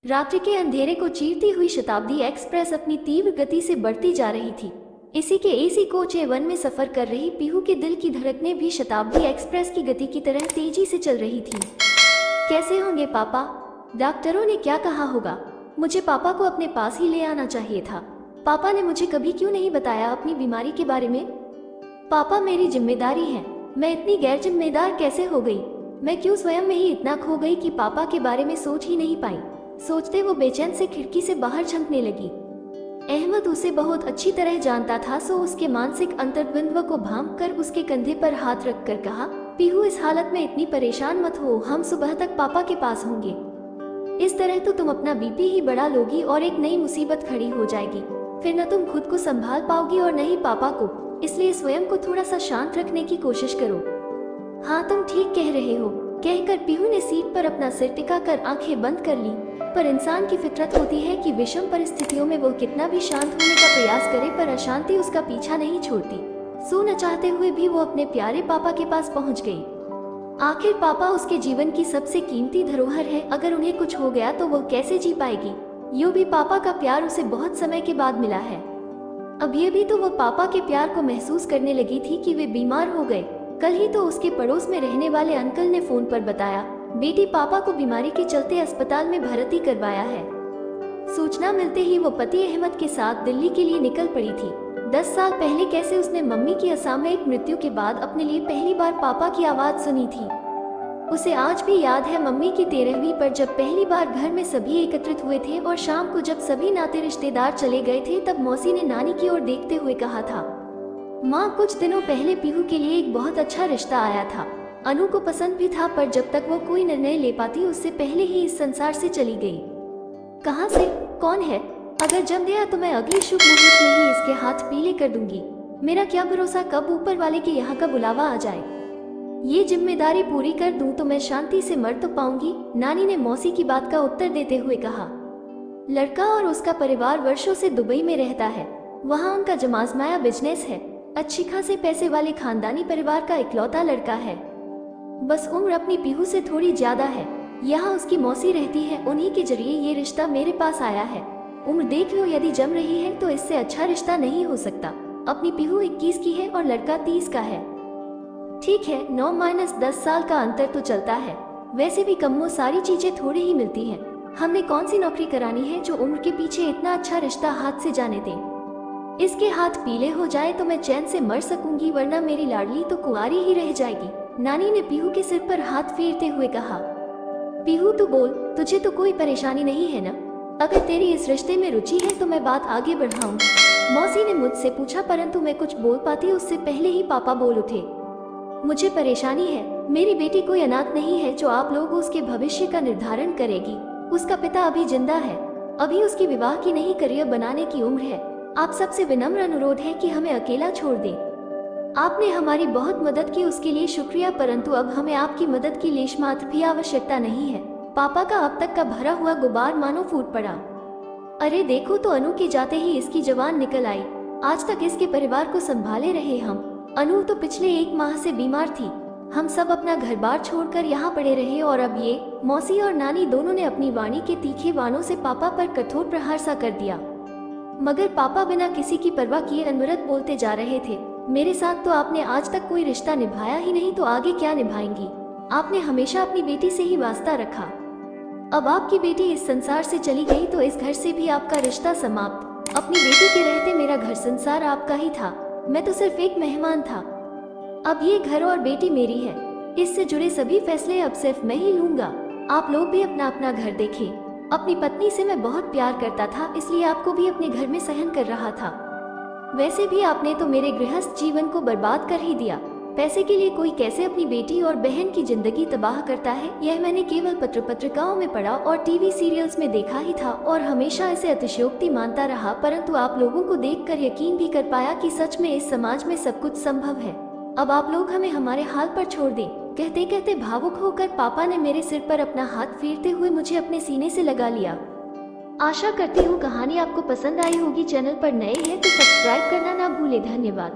रात्रि के अंधेरे को चीरती हुई शताब्दी एक्सप्रेस अपनी तीव्र गति से बढ़ती जा रही थी। इसी के एसी कोच A1 में सफर कर रही पीहू के दिल की धड़कनें भी शताब्दी एक्सप्रेस की गति की तरह तेजी से चल रही थी। कैसे होंगे पापा? डॉक्टरों ने क्या कहा होगा? मुझे पापा को अपने पास ही ले आना चाहिए था। पापा ने मुझे कभी क्यों नहीं बताया अपनी बीमारी के बारे में? पापा मेरी जिम्मेदारी है, मैं इतनी गैर जिम्मेदार कैसे हो गई? मैं क्यों स्वयं में ही इतना खो गई कि पापा के बारे में सोच ही नहीं पाई। सोचते वो बेचैन से खिड़की से बाहर झांकने लगी। अहमद उसे बहुत अच्छी तरह जानता था, सो उसके मानसिक अंतर्द्वंद्व को भांप कर उसके कंधे पर हाथ रखकर कहा, पीहू इस हालत में इतनी परेशान मत हो, हम सुबह तक पापा के पास होंगे। इस तरह तो तुम अपना बीपी ही बढ़ा लोगी और एक नई मुसीबत खड़ी हो जाएगी। फिर न तुम खुद को संभाल पाओगी और न ही पापा को, इसलिए स्वयं को थोड़ा सा शांत रखने की कोशिश करो। हाँ तुम ठीक कह रहे हो, कहकर पीहू ने सीट पर अपना सिर टिकाकर आंखें बंद कर ली। पर इंसान की फितरत होती है कि विषम परिस्थितियों में वो कितना भी शांत होने का प्रयास करे पर अशांति उसका पीछा नहीं छोड़ती। सो न चाहते हुए भी वो अपने प्यारे पापा के पास पहुंच गई। आखिर पापा उसके जीवन की सबसे कीमती धरोहर है, अगर उन्हें कुछ हो गया तो वो कैसे जी पाएगी? यूं भी पापा का प्यार उसे बहुत समय के बाद मिला है। अब ये भी तो वो पापा के प्यार को महसूस करने लगी थी कि वे बीमार हो गए। कल ही तो उसके पड़ोस में रहने वाले अंकल ने फोन पर बताया, बेटी पापा को बीमारी के चलते अस्पताल में भर्ती करवाया है। सूचना मिलते ही वो पति अहमद के साथ दिल्ली के लिए निकल पड़ी थी। 10 साल पहले कैसे उसने मम्मी की असामयिक मृत्यु के बाद अपने लिए पहली बार पापा की आवाज सुनी थी। उसे आज भी याद है मम्मी की 13वीं पर जब पहली बार घर में सभी एकत्रित हुए थे और शाम को जब सभी नाते रिश्तेदार चले गए थे तब मौसी ने नानी की ओर देखते हुए कहा था, माँ कुछ दिनों पहले पीहू के लिए एक बहुत अच्छा रिश्ता आया था। अनु को पसंद भी था, पर जब तक वो कोई निर्णय ले पाती उससे पहले ही इस संसार से चली गई। कहाँ से? कौन है? अगर जम गया तो मैं अगले शुभ मुहूर्त में ही इसके हाथ पीले कर दूंगी। मेरा क्या भरोसा कब ऊपर वाले के यहाँ का बुलावा आ जाए। ये जिम्मेदारी पूरी कर दूं तो मैं शांति से मर तो पाऊंगी, नानी ने मौसी की बात का उत्तर देते हुए कहा। लड़का और उसका परिवार वर्षों से दुबई में रहता है। वहाँ उनका जमाजमाया बिजनेस है। अच्छी खासे पैसे वाले खानदानी परिवार का इकलौता लड़का है। बस उम्र अपनी पीहू से थोड़ी ज्यादा है। यहाँ उसकी मौसी रहती है, उन्हीं के जरिए ये रिश्ता मेरे पास आया है। उम्र देख लो, यदि जम रही है तो इससे अच्छा रिश्ता नहीं हो सकता। अपनी पीहू 21 की है और लड़का 30 का है। ठीक है, 9-10 साल का अंतर तो चलता है। वैसे भी कम्मो सारी चीजें थोड़ी ही मिलती हैं। हमने कौन सी नौकरी करानी है जो उम्र के पीछे इतना अच्छा रिश्ता हाथ से जाने दे। इसके हाथ पीले हो जाए तो मैं चैन से मर सकूंगी, वरना मेरी लाडली तो कुंवारी ही रह जाएगी। नानी ने पीहू के सिर पर हाथ फेरते हुए कहा। पीहू तू बोल, तुझे तो कोई परेशानी नहीं है ना? अगर तेरी इस रिश्ते में रुचि है तो मैं बात आगे बढ़ाऊं। मौसी ने मुझसे पूछा, परंतु मैं कुछ बोल पाती उससे पहले ही पापा बोल उठे। मुझे परेशानी है, मेरी बेटी कोई अनाथ नहीं है जो आप लोग उसके भविष्य का निर्धारण करेगी। उसका पिता अभी जिंदा है, अभी उसकी विवाह की नहीं करियर बनाने की उम्र है। आप सबसे विनम्र अनुरोध है कि हमें अकेला छोड़ दें। आपने हमारी बहुत मदद की, उसके लिए शुक्रिया, परंतु अब हमें आपकी मदद की लेशमात्र भी आवश्यकता नहीं है। पापा का अब तक का भरा हुआ गुबार मानो फूट पड़ा। अरे देखो तो, अनु के जाते ही इसकी जवान निकल आई। आज तक इसके परिवार को संभाले रहे हम। अनु तो पिछले 1 माह से बीमार थी। हम सब अपना घर बार छोड़कर यहाँ पड़े रहे और अब ये मौसी और नानी दोनों ने अपनी वाणी के तीखे बाणों से पापा पर कठोर प्रहार सा कर दिया। मगर पापा बिना किसी की परवाह किए अनवरत बोलते जा रहे थे, मेरे साथ तो आपने आज तक कोई रिश्ता निभाया ही नहीं, तो आगे क्या निभाएंगी? आपने हमेशा अपनी बेटी से ही वास्ता रखा। अब आपकी बेटी इस संसार से चली गई तो इस घर से भी आपका रिश्ता समाप्त। अपनी बेटी के रहते मेरा घर संसार आपका ही था, मैं तो सिर्फ एक मेहमान था। अब ये घर और बेटी मेरी है, इससे जुड़े सभी फैसले अब सिर्फ मैं ही लूंगा। आप लोग भी अपना अपना घर देखें। अपनी पत्नी से मैं बहुत प्यार करता था, इसलिए आपको भी अपने घर में सहन कर रहा था। वैसे भी आपने तो मेरे गृहस्थ जीवन को बर्बाद कर ही दिया। पैसे के लिए कोई कैसे अपनी बेटी और बहन की जिंदगी तबाह करता है, यह मैंने केवल पत्रिकाओं में पढ़ा और टीवी सीरियल्स में देखा ही था और हमेशा इसे अतिशयोक्ति मानता रहा। परंतु आप लोगों को देखकर यकीन भी कर पाया कि सच में इस समाज में सब कुछ संभव है। अब आप लोग हमें हमारे हाल पर छोड़ दें। कहते कहते भावुक होकर पापा ने मेरे सिर पर अपना हाथ फेरते हुए मुझे अपने सीने से लगा लिया। आशा करती हूँ कहानी आपको पसंद आई होगी। चैनल पर नए हैं तो सब्सक्राइब करना ना भूले। धन्यवाद।